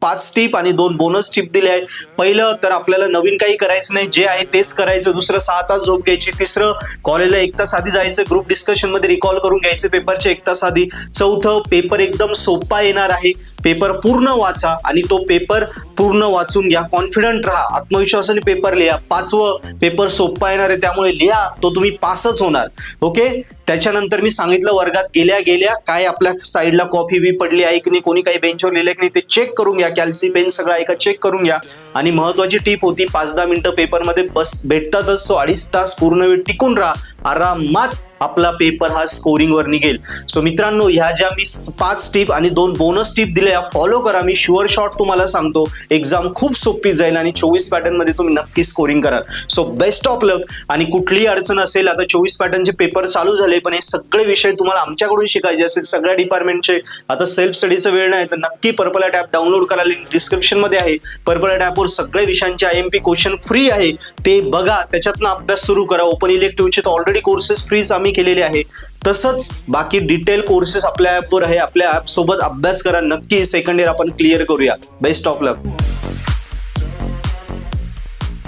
5 tip आणि 2 bonus tip दिले आहे. पहिलं तर आपल्याला नवीन काही करायचं नाही, जे आहे तेच करायचं. दुसरं 6 तास झोप घ्यायची. तिसरं कॉलेजला 1 तास आधी जायचं, ग्रुप डिस्कशन मध्ये रिकॉल करून घ्यायचे पेपरचे 1 तास आधी. चौथं, पेपर एकदम सोपा येणार आहे, पेपर पूर्ण वाचा आणि तो पेपर पूर्ण वाचून घ्या, कॉन्फिडंट राहा, आत्मविश्वासाने पेपर लिहा. 5वं, पेपर सोपा येणार आहे त्यामुळे लिहा, तो तुम्ही पासच होणार. ओके. त्याच्यानंतर मी सांगितलं वर्गात गेल्या गेल्या काय आपल्या साईडला कॉफी बी पडली आहे की नाही, कोणी काही बेंचवर लिहिलंय की नाही ते चेक करून घ्या. कॅल्सी पेन सगळं आहे का चेक करून घ्या. आणि महत्वाची टिप होती, 5-10 मिनिटं पेपरमध्ये बस भेटतातच, तो 2.5 तास पूर्ण वेळ टिकून राहा. आरामात आपला पेपर हा स्कोरिंग वर निघेल. सो मित्रांनो, ह्या ज्या मी 5 टिप आणि 2 बोनस टिप दिल्या फॉलो करा. मी शुअर शॉट तुम्हाला सांगतो एक्झाम खूप सोपी जाईल आणि 24 पॅटर्न मध्ये तुम्ही नक्की स्कोरिंग कराल. सो बेस्ट ऑफ लक. आणि कुठलीही अडचण असेल, आता 24 पॅटर्नचे पेपर चालू झाले, पण हे सगळे विषय तुम्हाला आमच्याकडून शिकायचे असेल सगळ्या डिपार्टमेंटचे, आता सेल्फ स्टडीचा वेळ नाही तर नक्की पर्पल ॲट ॲप डाउनलोड करा, लिंक डिस्क्रिप्शन मध्ये आहे. पर्पल ॲट ॲपवर सगळ्या विषयांचे IMP क्वेश्चन फ्री आहे, ते बघा, त्याच्यातनं अभ्यास सुरू करा. ओपन इलेक्टिव्हचे तर ऑलरेडी कोर्सेस फ्रीज आम्ही केलेले आहे. तसंच बाकी डिटेल कोर्सेस आपल्या ॲपवर आहे, आपल्या ॲप सोबत अभ्यास करा. नक्की सेकंड इयर आपण क्लिअर करूया. Best of luck.